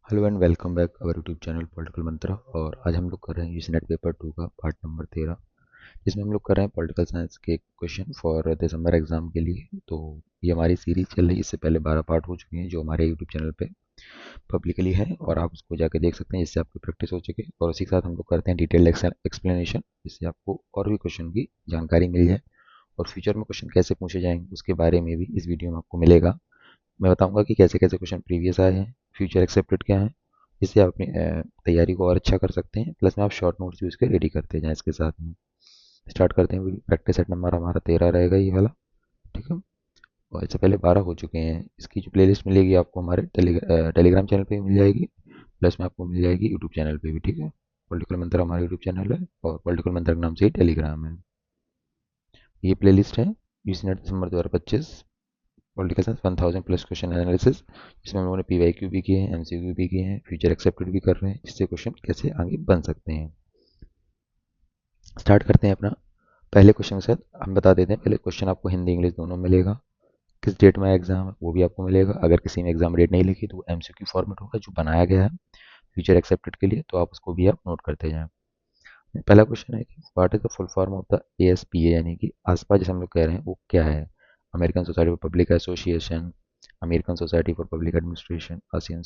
Hello and welcome back our YouTube channel political mantra. और आज हम लोग कर रहे हैं यूसी नेट पेपर 2 का पार्ट नंबर 13, जिसमें हम लोग कर रहे हैं पॉलिटिकल साइंस के क्वेश्चन फॉर दिसंबर एग्जाम के लिए। तो ये हमारी सीरीज चल रही है, इससे पहले 12 पार्ट हो चुके हैं जो हमारे यूट्यूब चैनल पे पब्लिकली है और आप उसको जाके देख सकते हैं, जिससे आपकी प्रैक्टिस हो चुके। और उसी के साथ हम लोग करते हैं डिटेल्ड एक्सप्लेनेशन, जिससे आपको और भी क्वेश्चन की जानकारी मिल जाए और फ्यूचर में क्वेश्चन कैसे पूछे जाएंगे उसके बारे में भी इस वीडियो में आपको मिलेगा। मैं बताऊंगा कि कैसे कैसे क्वेश्चन प्रीवियस आए हैं, फ्यूचर एक्सेप्टेड क्या है, जिससे आप अपनी तैयारी को और अच्छा कर सकते हैं। प्लस में आप शॉर्ट नोट्स भी उसके रेडी करते जाएं इसके साथ में। स्टार्ट करते हैं। प्रैक्टिस सेट नंबर हमारा 13 रहेगा ये वाला, ठीक है। और इससे पहले 12 हो चुके हैं। इसकी जो प्लेलिस्ट मिलेगी आपको हमारे टेलीग्राम चैनल पे मिल जाएगी, प्लस में आपको मिल जाएगी यूट्यूब चैनल पे भी, ठीक है। पॉलिटिकल मंत्र हमारा यूट्यूब चैनल है और पॉलिटिकल मंत्र के नाम से ही टेलीग्राम है। ये प्लेलिस्ट है यूसी नेट दिसंबर 2025 political science 1000 plus question analysis, जिसमें हम लोगों ने पीवाईक्यू भी किए हैं, एमसीक्यू भी किए हैं, फ्यूचर एक्सेप्टेड भी कर रहे हैं, जिससे क्वेश्चन कैसे आगे बन सकते हैं। स्टार्ट करते हैं अपना पहले क्वेश्चन के साथ। हम बता देते हैं, पहले क्वेश्चन आपको हिंदी इंग्लिश दोनों मिलेगा। किस डेट में एग्जाम है वो भी आपको मिलेगा। अगर किसी में एग्जाम डेट नहीं लिखी तो वो एमसीक्यू फॉर्मेट होगा जो बनाया गया है फ्यूचर एक्सेप्टेड के लिए, तो आप उसको भी आप नोट करते जाएं। पहला क्वेश्चन है कि what is the full form of the ASPA, यानी कि आसपा जिसे हम लोग कह रहे हैं वो क्या है। American Society for Public Association, American Society for Public Administration, ASEAN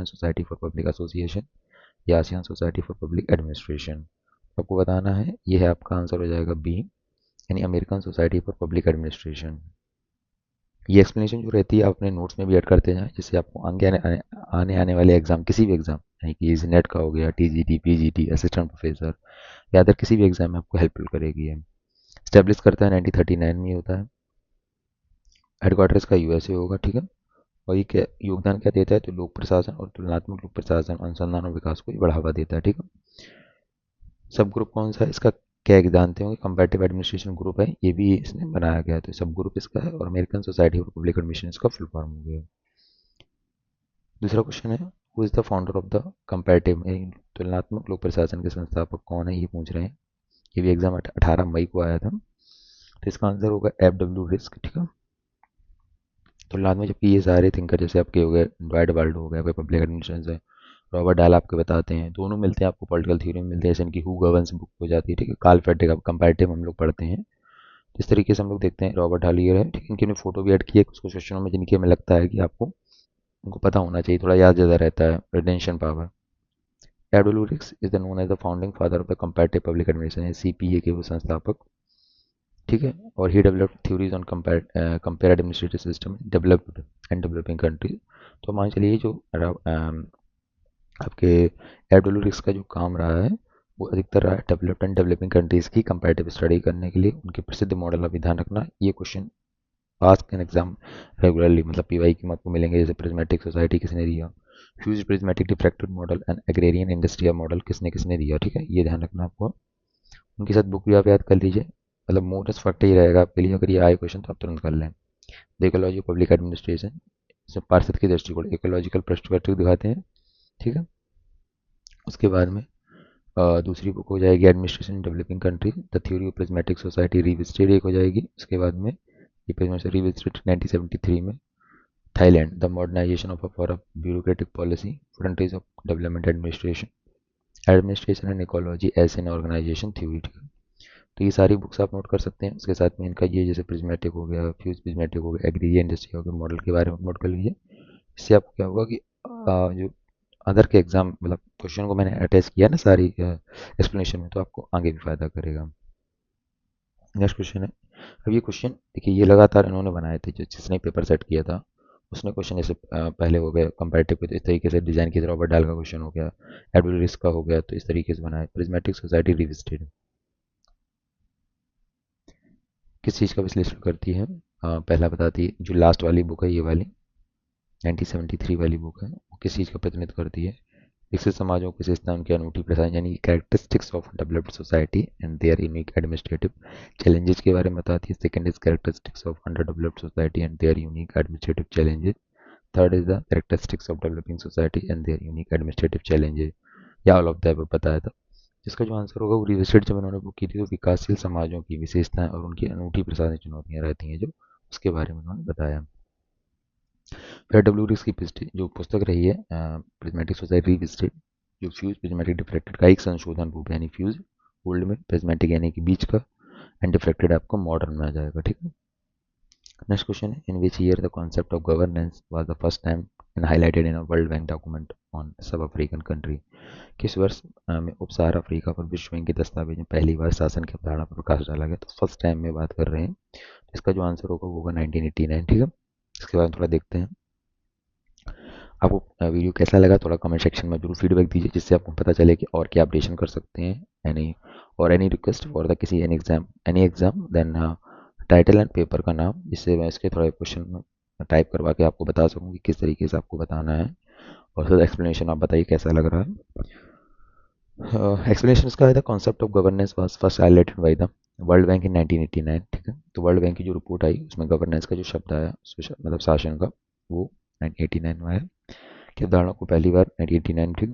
Society for Public Association या ASEAN Society for Public Administration. आपको बताना है, ये है आपका आंसर हो जाएगा बी, यानी American Society for Public administration. ये एक्सप्लेनेशन जो रहती है आप अपने नोट्स में भी ऐड करते जाएं, जिससे आपको आने वाले एग्जाम, किसी भी एग्जाम, यानी कि इस नेट का हो गया, टीजीटी, पीजीटी, असिस्टेंट प्रोफेसर या अदर किसी भी एग्जाम में आपको हेल्पफुल करेगी है। स्टैब्लिश करता है 1939 में होता है। हेडक्वार्टर इसका यूएसए होगा, ठीक है। और ये क्या योगदान क्या देता है, तो लोक प्रशासन और तुलनात्मक लोक प्रशासन अनुसंधान और विकास को बढ़ावा देता है, ठीक है। सब ग्रुप कौन सा है इसका, क्या जानते होंगे, कंपैरेटिव एडमिनिस्ट्रेशन ग्रुप है, ये भी इसने बनाया गया है, तो सब ग्रुप इसका है। और American Society for Public administration इसका फुल फॉर्म हो गया। दूसरा क्वेश्चन है, who is the founder of the comparative, तुलनात्मक लोक प्रशासन के संस्थापक कौन है, ये पूछ रहे हैं। ये भी एग्जाम 18 मई को आया था, तो इसका आंसर होगा एफ डब्ल्यू रिस्क, ठीक है। तुलनात्मक में जबकि ये सारे थिंकर जैसे आपके हो गए, ड्वाइट वाल्ड हो गया, कोई पब्लिक एडमिनिस्ट्रेशन है, रॉबर्ट डाल आपके बताते हैं, दोनों मिलते हैं आपको पॉलिटिकल थ्योरी में मिलते हैं, जैसे इनकी हु गवर्न्स बुक हो जाती है, ठीक है। कार्ल फेड्रिक का कंपैरेटिव हम लोग पढ़ते हैं। इस तरीके से हम लोग देखते हैं रॉबर्ट हालियर है, ठीक है। इनकी फोटो भी ऐड की है कुछ क्वेश्चनों में, जिनकी हमें लगता है कि आपको उनको पता होना चाहिए, थोड़ा याद ज़्यादा रहता है। Retention power. Adolf Riggs is the known as the founding father of the comparative public administration, CPA के वो संस्थापक, ठीक है। और he developed theories on compare administrative system developed and developing countries. तो मान चलिए जो आपके एडोल्फ रिक्स का जो काम रहा है वो अधिकतर रहा है डेवलप्ड एंड डेवलपिंग कंट्रीज की कंपैरेटिव स्टडी करने के लिए, उनके प्रसिद्ध मॉडल का भी ध्यान रखना। ये question ask in exam regularly, मतलब पीवाई की आपको मिलेंगे। जैसे प्रिज्मेटिक सोसाइटी किसने दिया, fuse prismatic diffracted model and agrarian industrial model किसने किसने दिया, ठीक है। ये ध्यान रखना आपको। उनके साथ बुक भी आप याद कर लीजिए, मतलब मोस्ट फैक्ट ही रहेगा आपके लिए। अगर ये आए क्वेश्चन तो आप तुरंत कर लें। द इकोलॉजी पब्लिक एडमिनिस्ट्रेशन, इसमें पार्षद के दृष्टिकोण इकोलॉजिकल पर्सपेक्टिव दिखाते हैं, ठीक है। उसके बाद में दूसरी बुक हो जाएगी administration developing country, the theory of prismatic society revisited, एक हो जाएगी। उसके बाद में ये प्रिज्मेटिक रिविजिटेड 1973 में। Thailand, the modernization of for a bureaucratic policy, frontage of development administration, administration and ecology S N organization theory, ठीक है। तो ये सारी बुक्स आप नोट कर सकते हैं। उसके साथ में इनका ये जैसे प्रिज्मेटिक हो गया, फ्यूज प्रिज्मेटिक हो गया, एग्री इंडस्ट्री हो गया, मॉडल के बारे में नोट कर लीजिए। इससे आपको क्या होगा कि जो अदर के एग्जाम, मतलब क्वेश्चन को मैंने अटैच किया ना सारी एक्सप्लेनेशन में, तो आपको आगे भी फायदा करेगा। नेक्स्ट क्वेश्चन है, अब ये क्वेश्चन देखिए, ये लगातार इन्होंने बनाए थे, जो जिसने पेपर सेट किया था उसने क्वेश्चन ऐसे पहले हो गए कंपैरेटिव इस तरीके से डिजाइन किया था। रॉबर्ट डाल का क्वेश्चन हो गया, एडविल रिस्क का हो गया, तो इस तरीके से बनाए। प्रिज्मेटिक सोसाइटी रिविजिटेड किस चीज़ का विश्लेषण करती है, पहला बताती है। जो लास्ट वाली बुक है ये वाली 1973 वाली बुक है, वो किस चीज़ का प्रतिनिधित्व करती है। विकसित समाजों की विशेषता, उनकी अनूठी प्रथाएं, यानी characteristics of developed society and there unique administrative challenges के बारे में बताती है। Second is characteristics of under developed society and there unique administrative challenges. Third is the characteristics of developing society and there unique administrative challenges, या all of the above बताया था। जिसका जो आंसर होगा वो रिविजिट, जब उन्होंने बुक की थी, तो विकासशील समाजों की विशेषताएं और उनकी अनूठी प्रशासनिक चुनौतियां रहती हैं जो, उसके बारे में उन्होंने बताया। डब्ल्यू रिस की जो पुस्तक रही है प्रिज्मेटिक सोसाइटी रिविजिटेड, जो फ्यूज प्रिज्मेटिक डिफ्लेक्टेड का एक संशोधन रूप है, यानी फ्यूज ओल्ड में, प्रिज्मेटिक यानी कि बीच का, एंड डिफ्लेक्टेड आपको मॉडर्न में आ जाएगा। ठीक है। नेक्स्ट क्वेश्चन है, in which year the concept of governance was the first time and highlighted in a World Bank document on sub African country. किस वर्ष में उप सहारा अफ्रीका पर विश्व बैंक के दस्तावेज में पहली बार शासन की अवधारणा पर प्रकाश डाला गया? तो फर्स्ट टाइम में बात कर रहे हैं, इसका जो आंसर होगा वो होगा 1989। ठीक है। इसके बाद थोड़ा देखते हैं आपको वीडियो कैसा लगा, थोड़ा कमेंट सेक्शन में जरूर फीडबैक दीजिए, जिससे आपको पता चले कि और क्या अपडेशन कर सकते हैं। एनी और एनी रिक्वेस्ट फॉर द किसी any exam then title and paper का नाम, जिससे मैं इसके थोड़ा क्वेश्चन टाइप करवा के आपको बता सकूँ कि किस तरीके से आपको बताना है। और सर एक्सप्लेनेशन आप बताइए कैसा लग रहा है। एक्सप्लेनेशन इसका है, the concept of governance was first highlighted by the World Bank in 1989। ठीक है। तो वर्ल्ड बैंक की जो रिपोर्ट आई उसमें गवर्नेंस का जो शब्द आया, मतलब शासन का, वो 1989 में आया। की अवधारणा को पहली बार 1989 ठीक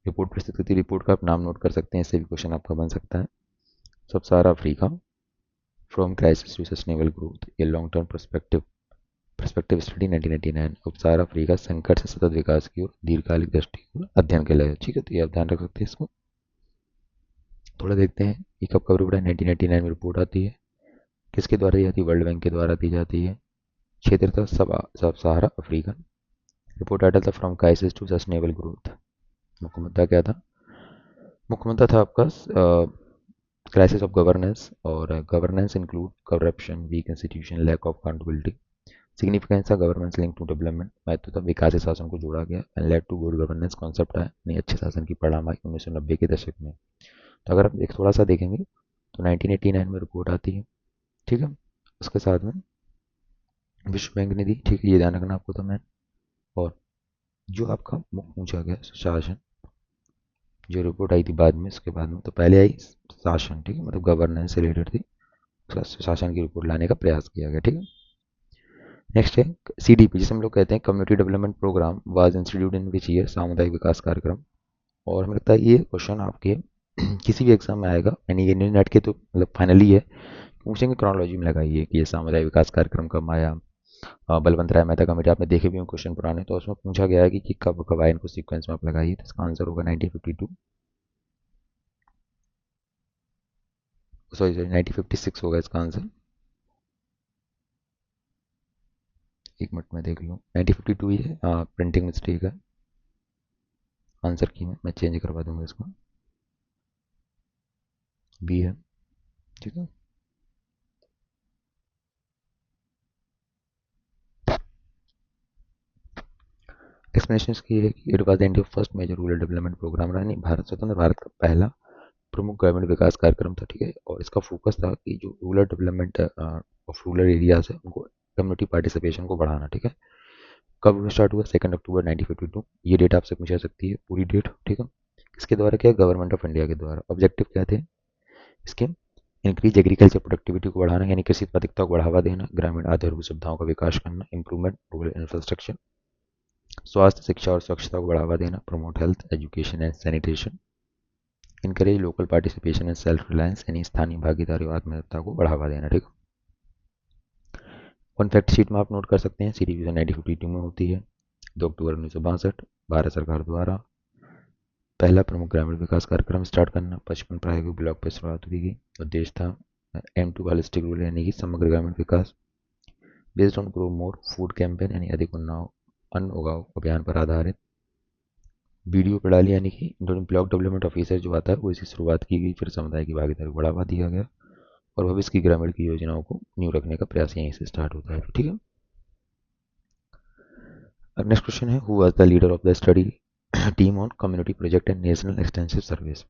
रिपोर्ट प्रस्तुत की थी। रिपोर्ट का आप नाम नोट कर सकते हैं, इससे भी क्वेश्चन आपका बन सकता है। सब सारा Africa from crisis to sustainable growth, ये लॉन्ग टर्म पर्सपेक्टिव स्टडी 1999। उप सहारा अफ्रीका संकट से सतत विकास की ओर दीर्घकालिक दृष्टिकोण अध्ययन के लिए। ठीक है। तो ये आप ध्यान रख सकते हैं इसको। थोड़ा देखते हैं ये कब कवर हुआ है। 1999 में रिपोर्ट आती है, किसके द्वारा दी जाती है? वर्ल्ड बैंक के द्वारा दी जाती है। क्षेत्र था सब सहारा अफ्रीका। रिपोर्ट टाइटल था from crisis to sustainable growth. मुख्य मुद्दा क्या था? मुख्य मुद्दा था आपका क्राइसिस ऑफ गवर्नेंस, और governance include corruption, weak institution, lack of accountability. Significance of governance link to development, महत्व था विकास शासन को जोड़ा गया। And led to good governance concept है, नहीं अच्छे शासन की परिणाम आई 1990 के दशक में। तो अगर आप एक थोड़ा सा देखेंगे तो 1989 में रिपोर्ट आती है। ठीक है। उसके साथ में विश्व बैंक ने दी। ठीक है, ये ध्यान रखना आपको। तो मैं और जो आपका मुख्य पूछा गया शासन, जो रिपोर्ट आई थी बाद में, उसके बाद में, तो पहले आई शासन। ठीक है, मतलब गवर्नेंस से रिलेटेड थी, शासन की रिपोर्ट लाने का प्रयास किया गया। ठीक है। नेक्स्ट है सीडीपी, जिसे हम लोग कहते हैं community development programme, was institute in which year, सामुदायिक विकास कार्यक्रम। और हमें लगता है ये क्वेश्चन आपके किसी भी एग्जाम में आएगा, यानी ये नेट के तो मतलब फाइनली है, पूछेंगे क्रोनोलॉजी में लगाइए कि ये सामुदायिक विकास कार्यक्रम कब आया। बलवंत राय मेहता कमेटी आपने देखे भी हों क्वेश्चन पुराने, तो उसमें पूछा गया है कि कब कब आए, इनको सीक्वेंस में आप लगाइए। तो इसका आंसर होगा 1952, सॉरी 1956 होगा इसका आंसर। एक मिनट में देख लूँ, 1952 ही है। प्रिंटिंग मिस्टेक है आंसर की, मैं चेंज करवा दूंगा इसको, बी है। ठीक है। एक्सप्लेनेशन इसकी है कि it was India first major rural development programme, यानी भारत स्वतंत्र भारत का पहला प्रमुख ग्रामीण विकास कार्यक्रम था। ठीक है। और इसका फोकस था कि जो rural development of rural areas है उनको कम्युनिटी पार्टिसिपेशन को बढ़ाना। ठीक है। कब स्टार्ट हुआ? 2 अक्टूबर 1952। ये डेट आपसे पूछा सकती है, पूरी डेट। ठीक है। किसके द्वारा किया? गवर्नमेंट ऑफ इंडिया के द्वारा। ऑब्जेक्टिव क्या थे इसके? इंक्रीज एग्रीकल्चर प्रोडक्टिविटी को बढ़ाना, यानी कृषि उत्पादकता को बढ़ावा देना, ग्रामीण आधारभूत सुविधाओं का विकास करना, इंप्रूवमेंट रूरल इंफ्रास्ट्रक्चर, स्वास्थ्य शिक्षा और स्वच्छता को बढ़ावा देना, promote health education and sanitation, encourage local participation and self reliance, यानी स्थानीय भागीदारी और आत्मनिर्भरता को बढ़ावा देना। ठीक है। वन फैक्ट शीट में आप नोट कर सकते हैं, सीडी डिवीजन 1952 में होती है। 2 अक्टूबर 1962 भारत सरकार द्वारा पहला प्रमुख ग्रामीण विकास कार्यक्रम स्टार्ट करना, 55 प्रायोगिक ब्लॉक पर शुरुआत की गई। उद्देश्य था M2 होलिस्टिक रूल, यानी कि समग्र ग्रामीण विकास, based on grow more food campaign, यानी अधिक अन्न उगाओ अभियान पर आधारित। बीडीओ प्रणाली, यानी कि ब्लॉक डेवलपमेंट ऑफिसर जो आता है वो इसकी शुरुआत की गई, फिर समुदाय की भागीदारी को बढ़ावा दिया गया, और भविष्य की ग्रामीण की योजनाओं को न्यू रखने का प्रयास यहीं से स्टार्ट होता है। ठीक है। अब नेक्स्ट क्वेश्चन है, who was the leader of the study team on community project and national extensive service.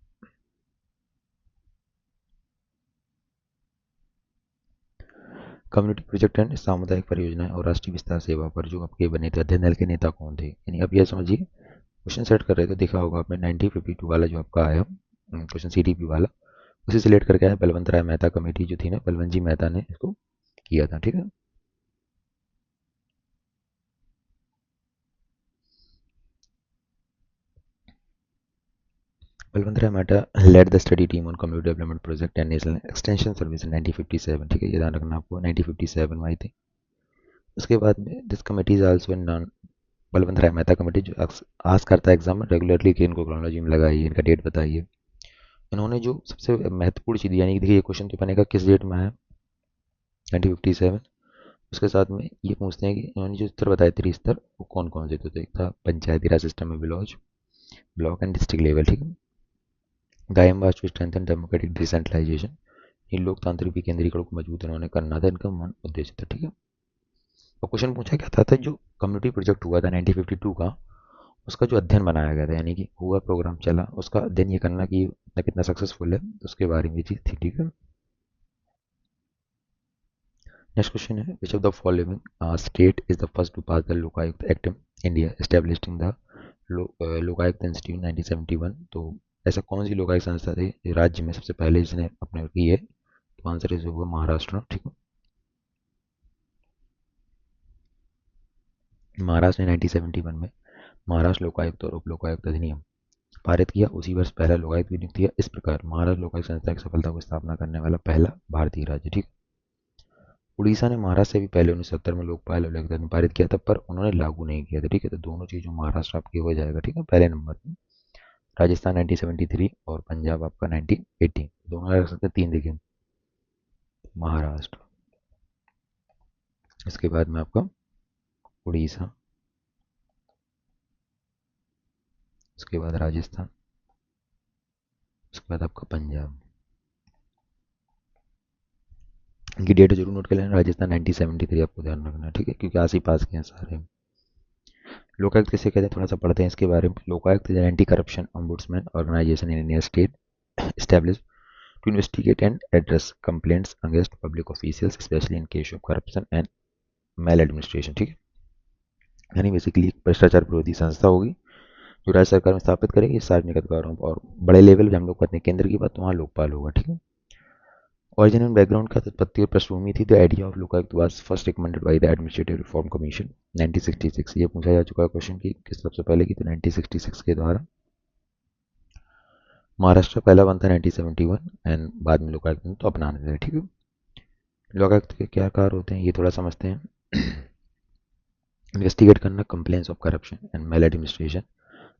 Community project and सामुदायिक परियोजनाएं और राष्ट्रीय विस्तार सेवा पर जो आपके बने थे अध्ययन दल के नेता कौन थे? यानी अब यह समझिए, क्वेश्चन सेट कर रहे थे, देखा होगा आपने 1952 वाला जो आपका आया क्वेश्चन सीडीपी वाला, उसे सिलेक्ट करके आया बलवंत राय मेहता कमेटी जो थी ना, बलवंत जी मेहता ने इसको किया था। ठीक है। Balwant Rai Mehta led the study team on community development project and national extension service in 1957। ठीक है, ये ध्यान रखना आपको, 1957 में आई थी। उसके बाद में this committee is also known Balwant Rai Mehta committee, जो आस करता है एग्जाम में रेगुलरली कि इनको क्रोनोलॉजी में लगाइए, इनका डेट बताइए। इन्होंने जो सबसे महत्वपूर्ण चीज़, यानी कि देखिए ये क्वेश्चन तो बनेगा किस डेट में आया, 1957। उसके साथ में ये पूछते हैं कि इन्होंने जो स्तर बताए त्रिस्तर वो कौन कौन से थे। तो एक था पंचायती राज सिस्टम में village, block and district level, ठीक है। Aim was to strengthen democratic decentralisation, ये लोकतांत्रिक विकेंद्रीकरण को मजबूत इन्होंने करना था, इनका मूल उद्देश्य था, ठीक है। और क्वेश्चन पूछा क्या था जो कम्युनिटी प्रोजेक्ट हुआ था 1952 का, उसका जो अध्ययन बनाया गया था, यानी कि हुआ प्रोग्राम चला, उसका अध्ययन ये करना कि कितना सक्सेसफुल है, उसके बारे में ये चीज़ थी, ठीक है। नेक्स्ट क्वेश्चन है which of the following state is the first to pass the Lokayukta act in India establishing the Lokayukta institute 1971। तो ऐसा कौन सी लोकायुक्त संस्था थी जो राज्य में सबसे पहले जिसने अपने की है, तो आंसर इज होगा महाराष्ट्र, ठीक है। महाराष्ट्र ने 1971 में महाराष्ट्र लोकायुक्त और उप लोकायुक्त अधिनियम पारित किया। उसी वर्ष पहला लोकायुक्त भी नियुक्त किया। इस प्रकार महाराष्ट्र लोकायुक्त संस्था की सफलता को स्थापना करने वाला पहला भारतीय राज्य, ठीक। उड़ीसा ने महाराष्ट्र से भी पहले 1970 में लोकपाल लोकायुक्त पारित किया था, पर उन्होंने लागू नहीं किया था, ठीक है। तो दोनों चीज़ों महाराष्ट्र आपकी हो जाएगा, ठीक है, पहले नंबर में। राजस्थान 1973 और पंजाब आपका 1980, दोनों रख सकते हैं, तीन देखिए, महाराष्ट्र, इसके बाद में आपका उड़ीसा, उसके बाद राजस्थान, उसके बाद आपका पंजाब। इनकी डेट जरूर नोट कर लेना। राजस्थान 1973 आपको ध्यान रखना है, ठीक है, क्योंकि आस ही पास के हैं सारे। लोकायुक्त किसे कहते हैं, थोड़ा सा पढ़ते हैं इसके बारे में। Lokayukta is anti corruption ombudsman organisation in India state established to investigate and address complaints against public officials especially in case of corruption and maladministration, ठीक है। यानी बेसिकली एक भ्रष्टाचार विरोधी संस्था होगी जो राज्य सरकार में स्थापित करेगी सार्वजनिक अधिकारों और बड़े लेवल पे हम लोग करते हैं केंद्र की बात, तो वहाँ लोकपाल होगा, ठीक है। ओरिजिनल बैकग्राउंड का उत्पत्ति और पृष्ठभूमि थी। The idea of Lokayukta was first recommended by the administrative reform commission 1966। ये पूछा जा चुका है क्वेश्चन कि किस सबसे पहले की, तो 1966 के द्वारा। महाराष्ट्र पहला बना था 1971 एंड बाद में लोकायुक्त ने तो अपनाने लगे, ठीक है। लोकायुक्त के क्या कार्य होते हैं ये थोड़ा समझते हैं। इन्वेस्टिगेट करना complaints of corruption and maladministration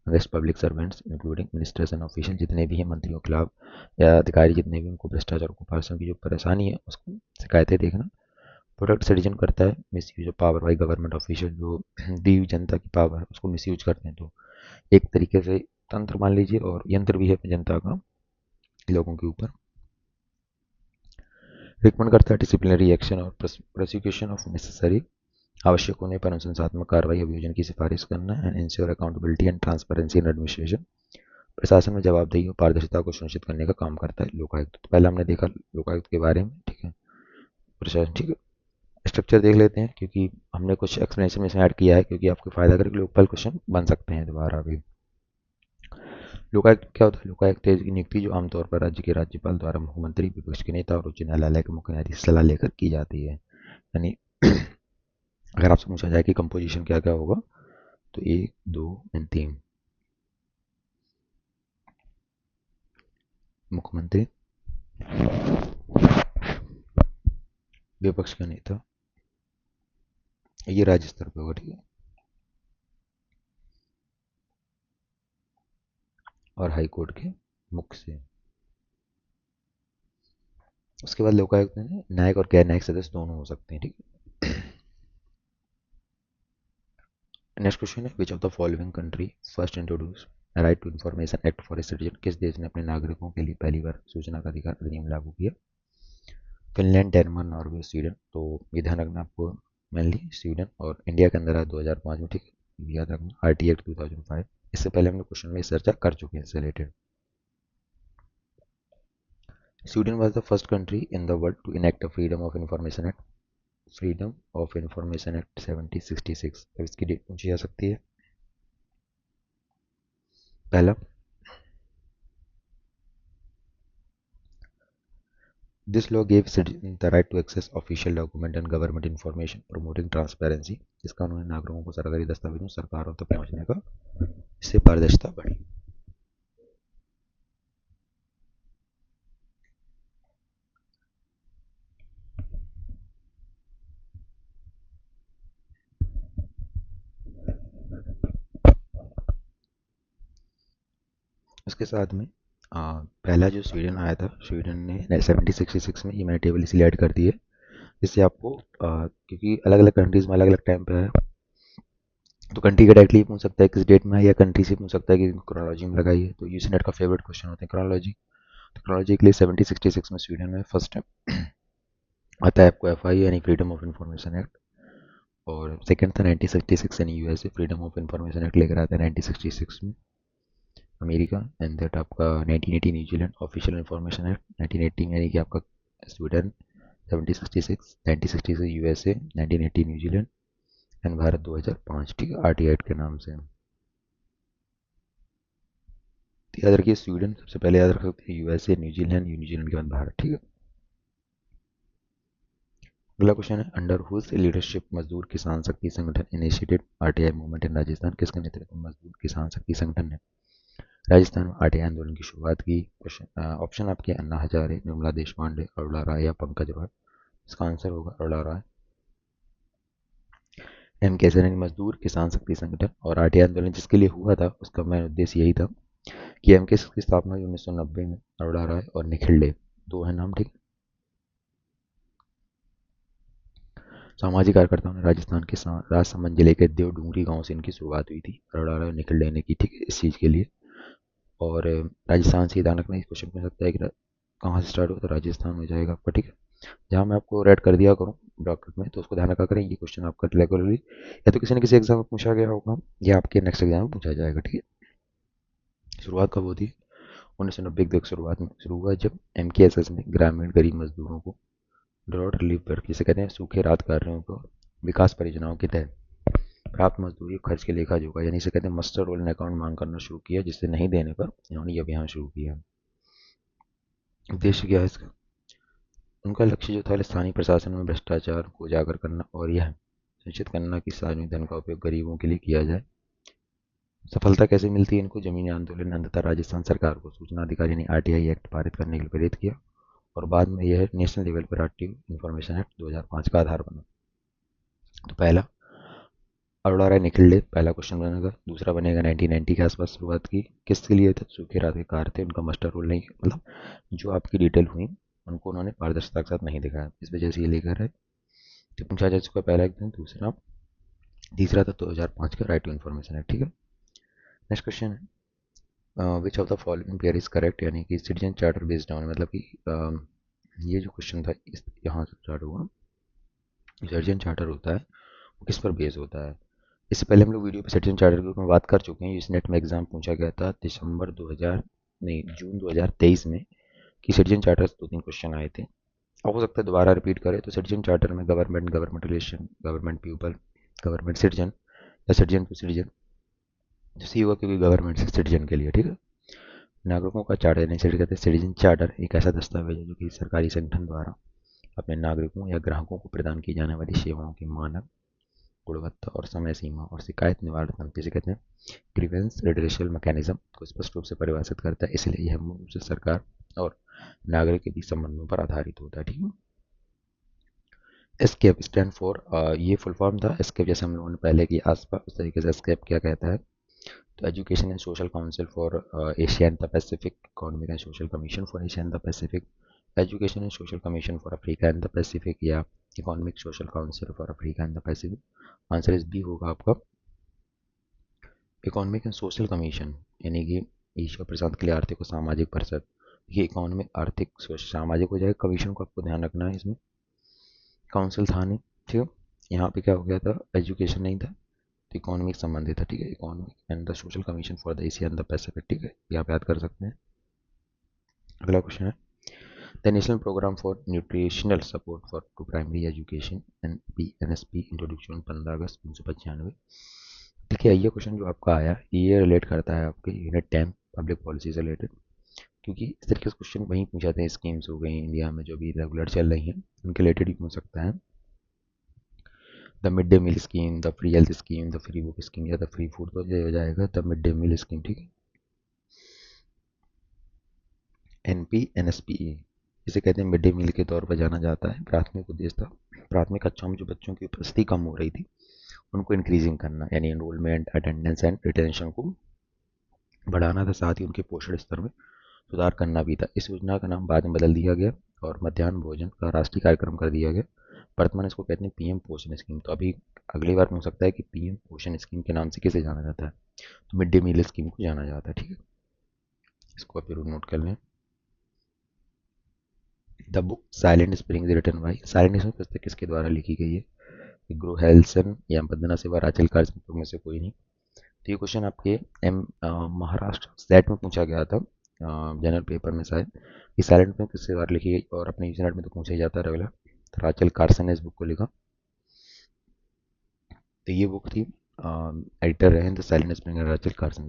against public servants including ministers and official, जितने भी हैं मंत्रियों के खिलाफ या अधिकारी जितने भी उनको भ्रष्टाचार कुपार्सन की जो परेशानी है उसको शिकायतें देखना। प्रोटेक्ट सिटीजन करता है miss use of power by government official, जो दी हुई जनता की पावर है उसको मिस यूज करते हैं, तो एक तरीके से तंत्र मान लीजिए और यंत्र भी है जनता का लोगों के ऊपर। रिकमेंड करता है डिसिप्लिनरी एक्शन और प्रोसिक्यूशन ऑफ नेसेसरी, आवश्यक होने पर अनुशंसात्मक कार्रवाई अभियोजन की सिफारिश करना and ensure accountability and transparency in administration, प्रशासन में जवाबदेही और पारदर्शिता को सुनिश्चित करने का काम करता है लोकायुक्त। तो पहले हमने देखा लोकायुक्त के बारे में, ठीक है, प्रशासन, ठीक है। स्ट्रक्चर देख लेते हैं क्योंकि हमने कुछ एक्सप्लेनेशन में ऐड किया है क्योंकि आपको फायदा करके लोकपाल क्वेश्चन बन सकते हैं दोबारा भी। लोकायुक्त क्या होता है, लोकायुक्त की नियुक्ति जो आमतौर पर राज्य के राज्यपाल द्वारा मुख्यमंत्री, विपक्ष के नेता और उच्च न्यायालय के मुख्य न्यायाधीश सलाह लेकर की जाती है। यानी अगर आपसे पूछा जाए कि कंपोजिशन क्या क्या होगा, तो एक, दो एंड तीन, मुख्यमंत्री, विपक्ष का नेता, ये राज्य स्तर पे होगा, ठीक है, और हाई कोर्ट के मुख्य से। उसके बाद लोकायुक्त में न्यायिक और गैर न्यायिक सदस्य दोनों हो सकते हैं, ठीक है। नेक्स्ट क्वेश्चन है which of the following country first introduce right to information act for a citizen, किस देश ने अपने नागरिकों के लिए पहली बार सूचना का अधिकार अधिनियम लागू किया। Finland, Denmark, Norway, Sweden. तो ये ध्यान रखना आपको, मेनली स्वीडन, और इंडिया के अंदर आया 2005 में, ठीक है, याद रखना आर टी एक्ट 2005। इससे पहले हम लोग क्वेश्चन में चर्चा कर चुके हैं इससे related. Sweden was the first country in the world to enact freedom of information act, freedom of information act 1766। अब इसकी डेट पूछी जा सकती है। पहला, this law gave citizens the right to access official document and government information promoting transparency। इसका उन्होंने नागरिकों को सरकारी दस्तावेजों सरकारों तक पहुंचने का, इससे पारदर्शिता बढ़ी। उसके साथ में पहला जो स्वीडन आया था, स्वीडन ने 1766 में, ये मैंने टेबल इसलिए ऐड कर दी है जिससे आपको क्योंकि अलग अलग कंट्रीज़ में अलग अलग टाइम पे है, तो कंट्री का डायरेक्टली पूछ सकता है किस डेट में है, या कंट्री से पूछ सकता है कि क्रोनोलॉजी में लगाइए। तो यूसी नेट का फेवरेट क्वेश्चन होता है क्रोनोलॉजी। तो क्रोनोलॉजी के लिए 1766 में स्वीडन में फर्स्ट आता है आपको एफआई यानी फ्रीडम ऑफ इंफॉर्मेशन एक्ट, और सेकंड था 1966 यानी USA freedom of information act लेकर आता है 1966 में अमेरिका। एंड दैट आपका 1980 न्यूजीलैंड ऑफिशियल इंफॉर्मेशन एक्ट, 1980 में यानी कि आपका Sweden, 1766 1966 USA, 1980 New Zealand, and Bharat 2005, ठीक है, आरटी एक्ट के नाम से। तो याद रखिए स्वीडन सबसे पहले याद रख सकते हैं, यूएसए, न्यूजीलैंड, न्यूजीलैंड के बाद भारत, ठीक है। अगला क्वेश्चन है, अंडर हुज लीडरशिप मजदूर किसान शक्ति संगठन initiated RTI movement in Rajasthan. किसके नेतृत्व में मजदूर किसान शक्ति संगठन ने राजस्थान में आरटीआई आंदोलन की शुरुआत की? क्वेश्चन ऑप्शन आपके अन्ना हजारे, निर्मला देश पांडे, अरुणा राय या पंकज रॉय। इसका आंसर होगा अरुणा राय। एम कैसे मजदूर किसान शक्ति संगठन और आरटीआई आंदोलन जिसके लिए हुआ था उसका मेन उद्देश्य यही था कि एम की स्थापना हुई 1990 में, अरुणा राय और निखिल डे, दो है नाम, ठीक। सामाजिक कार्यकर्ताओं ने राजस्थान के राजसमंद जिले के देवडूंगरी गांव से इनकी शुरुआत हुई थी, अरुणा राय और निखिल डे ने की, ठीक है, इस चीज़ के लिए। और राजस्थान से दानक में क्वेश्चन पूछ सकता है कि कहाँ से स्टार्ट हो, तो राजस्थान में जाएगा आपका, ठीक है। जहाँ मैं आपको रेड कर दिया करूँ ब्रैकेट में, तो उसको ध्यान रखा करें, ये क्वेश्चन आपका रेगुलरली या तो किसी न किसी एग्जाम में पूछा गया होगा या आपके नेक्स्ट एग्जाम में पूछा जाएगा, ठीक है। शुरुआत कब होती है? 1990 की शुरुआत में शुरू हुआ जब एमकेएसएस में ग्रामीण गरीब मजदूरों को ड्रॉट रिलीफ वर्क जिसे कहते हैं सूखे राहत कार्यों को विकास परियोजनाओं के तहत प्राप्त मजदूरी खर्च के लेखा जोखा यानी इसे कहते हैं मस्टर रोल अकाउंट मांग करना शुरू किया, जिससे नहीं देने पर इन्होंने ये अभियान शुरू किया। उद्देश्य क्या है इसका? उनका लक्ष्य जो था स्थानीय प्रशासन में भ्रष्टाचार को उजागर करना और यह सुनिश्चित करना कि सार्वजनिक धन का उपयोग गरीबों के लिए किया जाए। सफलता कैसे मिलती है इनको? जमीनी आंदोलन अंततः राजस्थान सरकार को सूचना अधिकार यानी आरटीआई एक्ट पारित करने के लिए प्रेरित किया, और बाद में यह नेशनल लेवल पर आरटीओ इंफॉर्मेशन एक्ट 2005 का आधार बना। तो पहला अरोड़ा राय निखिल डे, पहला क्वेश्चन बनेगा। दूसरा बनेगा 1990 के आसपास शुरुआत की, किसके लिए था? सूखे रात के कार थे, उनका मस्टर रोल नहीं, मतलब जो आपकी डिटेल हुई उनको उन्होंने पारदर्शिता के साथ नहीं दिखाया, इस वजह से ये लेकर है। तो पूछा जा चुका पहला एकदम, दूसरा, तीसरा था 2005 का राइट टू इन्फॉर्मेशन है, ठीक है। नेक्स्ट क्वेश्चन है, which of the following pair is correct, यानी कि सिटीजन चार्टर बेस्ड ऑन, मतलब कि ये जो क्वेश्चन था इस यहाँ से स्टार्ट हुआ। सिटीजन चार्टर होता है वो किस पर बेस होता है? इससे पहले हम लोग वीडियो पे सिटीजन चार्टर के ऊपर बात कर चुके हैं। इस नेट में एग्जाम पूछा गया था दिसंबर 2000 नहीं जून 2023 में, कि सिटीजन चार्टर 2-3 क्वेश्चन आए थे। अब हो सकता है दोबारा रिपीट करें। तो सिटीजन चार्टर में government, government relation, government people, government citizen या सिटीजन टू सिटीजन, जैसे ही होगा क्योंकि गवर्नमेंट से सिटीजन के लिए, ठीक है। नागरिकों का चार्टर यानी कहते हैं सिटीजन चार्टर एक ऐसा दस्तावेज है जो कि सरकारी संगठन द्वारा अपने नागरिकों या ग्राहकों को प्रदान की जाने वाली सेवाओं की मानक गुणवत्ता और समय सीमा और शिकायत निवारण तंत्र जिसे कहते हैं ग्रीवेंस रिड्रेसल मैकेनिज्म को स्पष्ट रूप से परिभाषित करता है। इसलिए यह मूल रूप से सरकार और नागरिक के बीच संबंधों पर आधारित होता है, ठीक है। एस्केप स्टैंड फॉर, ये फुल फॉर्म था एस्केप, जैसे हम लोगों ने पहले की आसपास उस तरीके से एस्केप क्या कहता है। तो education and social council for Asia and the Pacific, economic and social commission for Asia and the Pacific, education and social commission for Africa and the Pacific, या economic social council for Africa and the Pacific. Answer is B होगा आपका economic and social commission, यानी कि ईश्वर प्रसाद के लिए आर्थिक और सामाजिक परिषद। ये इकोनॉमिक आर्थिक सामाजिक हो जाएगा, कमीशन को आपको ध्यान रखना है, इसमें काउंसिल था नहीं, ठीक है। यहाँ पे क्या हो गया था, एजुकेशन नहीं था तो इकोनॉमिक संबंधित था, ठीक है, economic and the social commission for the Asia and the Pacific, ठीक है, ये आप याद कर सकते हैं। अगला क्वेश्चन है, the national programme for nutritional support for to primary education N P N S P introduction 15 अगस्त 1995। देखिए ये क्वेश्चन जो आपका आया ये रिलेट करता है आपके यूनिट 10 पब्लिक पॉलिसी से रिलेटेड, क्योंकि इस तरीके से क्वेश्चन वहीं पूछाते हैं, स्कीम्स हो गई इंडिया में जो भी रेगुलर चल रही हैं उनके रिलेटेड ही पूछ सकता है। The mid day meal scheme, the free health scheme, the free book scheme या द फ्री फूड, तो ये हो जाएगा the mid day meal scheme, ठीक है। NPNSPE इसे कहते हैं मिड डे मील के तौर पर जाना जाता है। प्राथमिक उद्देश्य था प्राथमिक कक्षाओं में जो बच्चों की उपस्थिति कम हो रही थी उनको इंक्रीजिंग करना, यानी एनरोलमेंट, अटेंडेंस एंड रिटेंशन को बढ़ाना था, साथ ही उनके पोषण स्तर में सुधार करना भी था। इस योजना का नाम बाद में बदल दिया गया और मध्याह्न भोजन का राष्ट्रीय कार्यक्रम कर दिया गया। वर्तमान इसको कहते हैं पीएम पोषण स्कीम। तो अभी अगली बार पूछ सकता है कि पीएम पोषण स्कीम के नाम से किसे जाना जाता है, तो मिड डे मील स्कीम को जाना जाता है। ठीक है, इसको आप जरूर नोट कर लें। The book silent spring written by, silent spring पुस्तक किसके द्वारा लिखी गई है? ग्रो हेल्सन या बंदना सेवा राचल कार्य में से कोई नहीं। तो ये क्वेश्चन आपके महाराष्ट्र सेट में पूछा गया था, जनरल पेपर में शायद, कि साइलेंट में किससे बार लिखी गई, और अपने यूजीनेट में तो पूछा ही जाता है रेगुलर। तो राचल कार्सन ने इस बुक को लिखा। तो ये बुक थी, एडिटर रहे थे साइलेंट स्प्रिंग राचल कार्सन।